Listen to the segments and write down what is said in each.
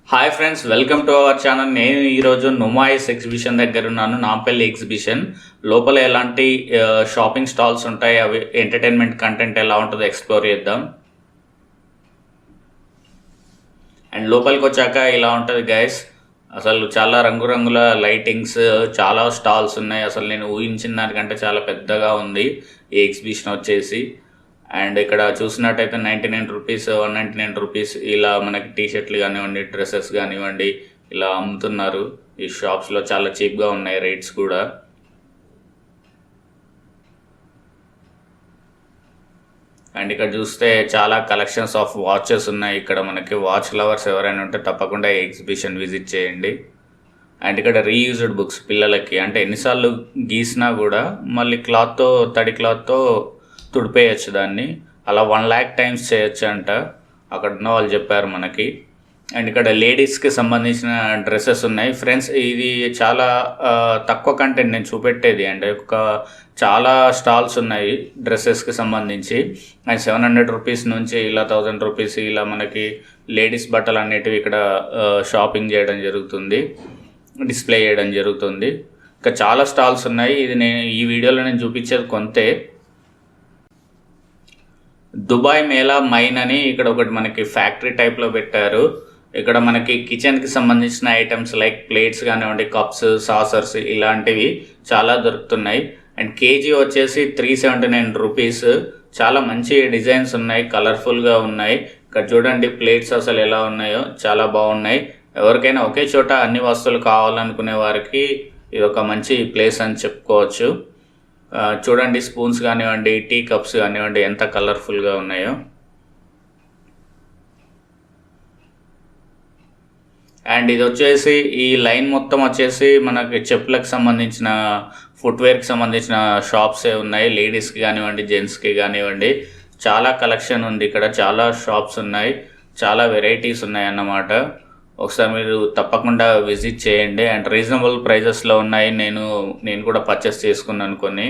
Hi friends, welcome to our channel. నేను ఈరోజు Numaish exhibition దగ్గర ఉన్నాను. నాంపల్లి ఎగ్జిబిషన్ లోపల ఎలాంటి షాపింగ్ స్టాల్స్ ఉంటాయి, అవి ఎంటర్టైన్మెంట్ కంటెంట్ ఎలా ఉంటుందో ఎక్స్ప్లోర్ చేద్దాం. అండ్ లోపలికి వచ్చాక ఇలా ఉంటుంది గైస్. అసలు చాలా రంగురంగుల లైటింగ్స్, చాలా స్టాల్స్ ఉన్నాయి. అసలు నేను ఊహించిన దానికంటే చాలా పెద్దగా ఉంది ఈ ఎగ్జిబిషన్ వచ్చేసి. అండ్ ఇక్కడ చూసినట్టయితే 99 రూపీస్, 199 రూపీస్ ఇలా మనకి టీషర్ట్లు కానివ్వండి, డ్రెస్సెస్ కానివ్వండి ఇలా అమ్ముతున్నారు. ఈ షాప్స్లో చాలా చీప్గా ఉన్నాయి రేట్స్ కూడా. అండ్ ఇక్కడ చూస్తే చాలా కలెక్షన్స్ ఆఫ్ వాచెస్ ఉన్నాయి. ఇక్కడ మనకి వాచ్ లవర్స్ ఎవరైనా ఉంటే తప్పకుండా ఈ ఎగ్జిబిషన్ విజిట్ చేయండి. అండ్ ఇక్కడ రీయూజ్డ్ బుక్స్ పిల్లలకి, అంటే ఎన్నిసార్లు గీసినా కూడా మళ్ళీ క్లాత్తో, తడి క్లాత్తో తుడిపేయచ్చు దాన్ని. అలా 1 lakh టైమ్స్ చేయొచ్చు అంట, అక్కడ ఉన్న వాళ్ళు చెప్పారు మనకి. అండ్ ఇక్కడ లేడీస్కి సంబంధించిన డ్రెస్సెస్ ఉన్నాయి. ఫ్రెండ్స్, ఇది చాలా తక్కువ కంటెంట్ నేను చూపెట్టేది. అంటే చాలా స్టాల్స్ ఉన్నాయి డ్రెస్సెస్కి సంబంధించి. అండ్ 700 రూపీస్ నుంచి ఇలా 1000 రూపీస్ ఇలా మనకి లేడీస్ బట్టలు అనేటివి ఇక్కడ షాపింగ్ చేయడం జరుగుతుంది, డిస్ప్లే చేయడం జరుగుతుంది. ఇంకా చాలా స్టాల్స్ ఉన్నాయి. ఇది నేను ఈ వీడియోలో నేను చూపించేది కొంతే. దుబాయ్ మేళా మైన్ అని ఇక్కడ ఒకటి మనకి ఫ్యాక్టరీ టైప్లో పెట్టారు. ఇక్కడ మనకి కిచెన్కి సంబంధించిన ఐటమ్స్ లైక్ ప్లేట్స్ కానివ్వండి, కప్స్, సాసర్స్ ఇలాంటివి చాలా దొరుకుతున్నాయి. అండ్ కేజీ వచ్చేసి 379 రూపీస్. చాలా మంచి డిజైన్స్ ఉన్నాయి, కలర్ఫుల్గా ఉన్నాయి. ఇక్కడ చూడండి ప్లేట్స్ అసలు ఎలా ఉన్నాయో, చాలా బాగున్నాయి. ఎవరికైనా ఒకే చోట అన్ని వస్తువులు కావాలనుకునే వారికి ఇది ఒక మంచి ప్లేస్ అని చెప్పుకోవచ్చు. చూడండి స్పూన్స్ కానివ్వండి, టీ కప్స్ కానివ్వండి ఎంత కలర్ఫుల్గా ఉన్నాయో. అండ్ ఇది వచ్చేసి ఈ లైన్ మొత్తం వచ్చేసి మనకి చెప్పులకు సంబంధించిన, ఫుట్వేర్కి సంబంధించిన షాప్సే ఉన్నాయి. లేడీస్కి కానివ్వండి, జెంట్స్కి కానివ్వండి చాలా కలెక్షన్ ఉంది. ఇక్కడ చాలా షాప్స్ ఉన్నాయి, చాలా వెరైటీస్ ఉన్నాయి అన్నమాట. ఒకసారి మీరు తప్పకుండా విజిట్ చేయండి. అండ్ రీజనబుల్ ప్రైజెస్లో ఉన్నాయి. నేను కూడా పర్చేస్ చేసుకున్నాను కొన్ని.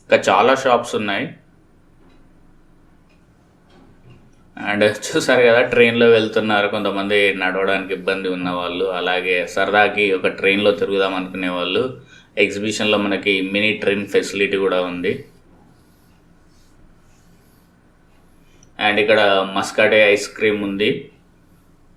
ఇంకా చాలా షాప్స్ ఉన్నాయి. అండ్ చూసారు కదా, ట్రైన్లో వెళ్తున్నారు కొంతమంది, నడవడానికి ఇబ్బంది ఉన్న వాళ్ళు, అలాగే సరదాకి ఒక ట్రైన్లో తిరుగుదాం అనుకునే వాళ్ళు. ఎగ్జిబిషన్లో మనకి మినీ ట్రైన్ ఫెసిలిటీ కూడా ఉంది. అండ్ ఇక్కడ మస్కాడే ఐస్ క్రీమ్ ఉంది.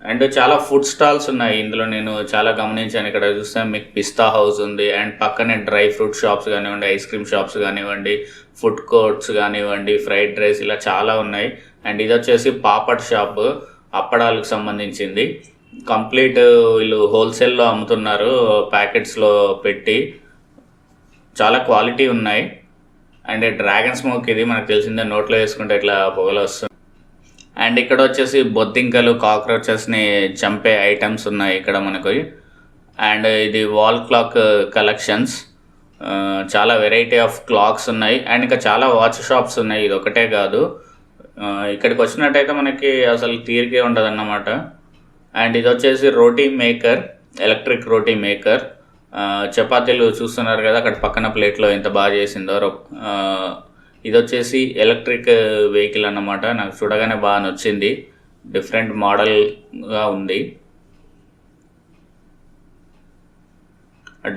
అండ్ చాలా ఫుడ్ స్టాల్స్ ఉన్నాయి ఇందులో, నేను చాలా గమనించాను. ఇక్కడ చూస్తే మీకు పిస్తా హౌస్ ఉంది. అండ్ పక్కనే డ్రై ఫ్రూట్ షాప్స్ కానివ్వండి, ఐస్ క్రీమ్ షాప్స్ కానివ్వండి, ఫుడ్ కోర్ట్స్ కానివ్వండి, ఫ్రైడ్ రైస్ ఇలా చాలా ఉన్నాయి. అండ్ ఇది వచ్చేసి పాపడ్ షాప్, అప్పడాలకు సంబంధించింది. కంప్లీట్ వీళ్ళు హోల్సేల్లో అమ్ముతున్నారు, ప్యాకెట్స్లో పెట్టి. చాలా క్వాలిటీ ఉన్నాయి. అండ్ డ్రాగన్ స్మోక్, ఇది మనకు తెలిసిందే, నోట్లో వేసుకుంటే ఇట్లా పొగలు వస్తుంది. అండ్ ఇక్కడ వచ్చేసి బొద్దింకలు, కాక్రోచెస్ని చంపే ఐటమ్స్ ఉన్నాయి ఇక్కడ మనకు. అండ్ ఇది వాల్ క్లాక్ కలెక్షన్స్, చాలా వెరైటీ ఆఫ్ క్లాక్స్ ఉన్నాయి. అండ్ ఇంకా చాలా వాచ్ షాప్స్ ఉన్నాయి, ఇది ఒకటే కాదు. ఇక్కడికి వచ్చినట్టయితే మనకి అసలు తీరికే ఉండదు అన్నమాట. అండ్ ఇది వచ్చేసి రోటీ మేకర్, ఎలక్ట్రిక్ రోటీ మేకర్. చపాతీలు చూస్తున్నారు కదా అక్కడ పక్కన ప్లేట్లో ఎంత బాగా చేసిందో. ఇది వచ్చేసి ఎలక్ట్రిక్ వెహికల్ అన్నమాట. నాకు చూడగానే బాగా నచ్చింది, డిఫరెంట్ మోడల్గా ఉంది.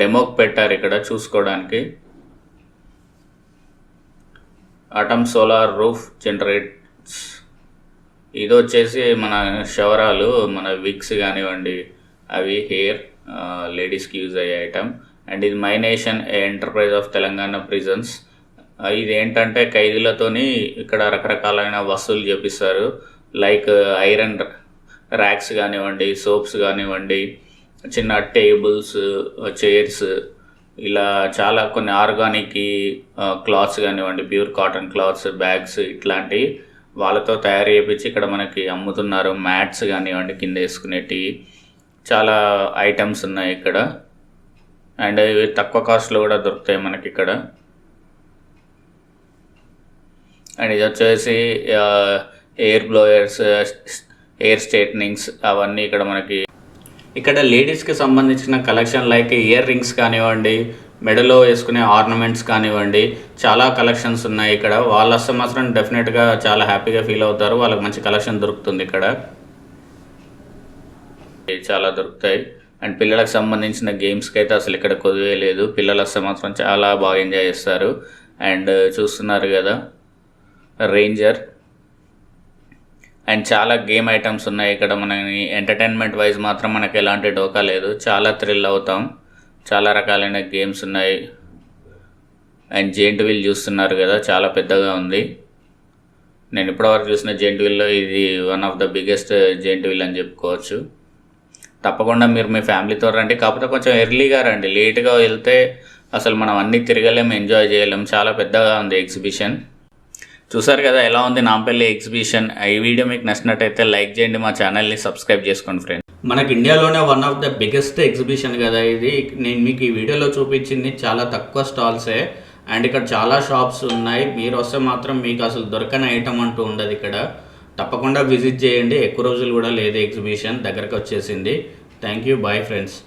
డెమోకి పెట్టారు ఇక్కడ చూసుకోవడానికి. Atom solar roof generates. ఇది వచ్చేసి మన షవరాలు, మన విగ్స్ కానివ్వండి, అవి హెయిర్ లేడీస్కి యూజ్ అయ్యే ఐటమ్. అండ్ ఇది my nation enterprise of Telangana prisons. ఇది ఏంటంటే ఖైదీలతోని ఇక్కడ రకరకాలైన వస్తువులు చేపిస్తారు. లైక్ ఐరన్ ర్యాక్స్ కానివ్వండి, సోప్స్ కానివ్వండి, చిన్న టేబుల్స్, చైర్స్, ఇలా చాలా కొన్ని ఆర్గానిక్ క్లాత్స్ కానివ్వండి, ప్యూర్ కాటన్ క్లాత్స్, బ్యాగ్స్ ఇట్లాంటివి వాళ్ళతో తయారు చేయించి ఇక్కడ మనకి అమ్ముతున్నారు. మ్యాట్స్ కానివ్వండి, కింద వేసుకునేటివి చాలా ఐటమ్స్ ఉన్నాయి ఇక్కడ. అండ్ ఇవి తక్కువ కాస్ట్లో కూడా దొరుకుతాయి మనకి ఇక్కడ. అండ్ ఇది వచ్చేసి ఎయిర్ బ్లోయర్స్, ఎయిర్ స్ట్రైట్నింగ్స్ అవన్నీ ఇక్కడ మనకి. ఇక్కడ లేడీస్కి సంబంధించిన కలెక్షన్ లైక్ ఇయర్ రింగ్స్ కానివ్వండి, మెడలో వేసుకునే ఆర్నమెంట్స్ కానివ్వండి, చాలా కలెక్షన్స్ ఉన్నాయి ఇక్కడ. వాళ్ళు వస్తే మాత్రం డెఫినెట్గా చాలా హ్యాపీగా ఫీల్ అవుతారు. వాళ్ళకి మంచి కలెక్షన్ దొరుకుతుంది ఇక్కడ, చాలా దొరుకుతాయి. అండ్ పిల్లలకు సంబంధించిన గేమ్స్కి అయితే అసలు ఇక్కడ కొదువే లేదు. పిల్లలు వస్తే మాత్రం చాలా బాగా ఎంజాయ్ చేస్తారు. అండ్ చూస్తున్నారు కదా రేంజర్, అండ్ చాలా గేమ్ ఐటమ్స్ ఉన్నాయి ఇక్కడ. మనకి ఎంటర్టైన్మెంట్ వైజ్ మాత్రం మనకి ఎలాంటి డోకా లేదు, చాలా థ్రిల్ అవుతాం. చాలా రకాలైన గేమ్స్ ఉన్నాయి. అండ్ జెయింట్ వీల్ చూస్తున్నారు కదా, చాలా పెద్దగా ఉంది. నేను ఇప్పటివరకు చూసిన జెయింట్ వీల్లో ఇది one of the biggest giant wheel అని చెప్పుకోవచ్చు. తప్పకుండా మీరు మీ ఫ్యామిలీతో రండి, కాకపోతే కొంచెం ఎర్లీగా రండి. లేట్గా వెళ్తే అసలు మనం అన్నీ తిరగలేము, ఎంజాయ్ చేయలేము. చాలా పెద్దగా ఉంది ఎగ్జిబిషన్. చూసారు కదా ఎలా ఉంది నాంపల్లి ఎగ్జిబిషన్. ఈ వీడియో మీకు నచ్చినట్టయితే లైక్ చేయండి, మా ఛానల్ని సబ్స్క్రైబ్ చేసుకోండి ఫ్రెండ్స్. మనకి ఇండియాలోనే one of the biggest exhibition కదా ఇది. నేను మీకు ఈ వీడియోలో చూపించింది చాలా తక్కువ స్టాల్సే, అండ్ ఇక్కడ చాలా షాప్స్ ఉన్నాయి. మీరు వస్తే మాత్రం మీకు అసలు దొరకని ఐటమ్ అంటూ ఉండదు ఇక్కడ. తప్పకుండా విజిట్ చేయండి. ఎక్కువ రోజులు కూడా లేదు ఎగ్జిబిషన్, దగ్గరకు వచ్చేసింది. Thank you, bye friends.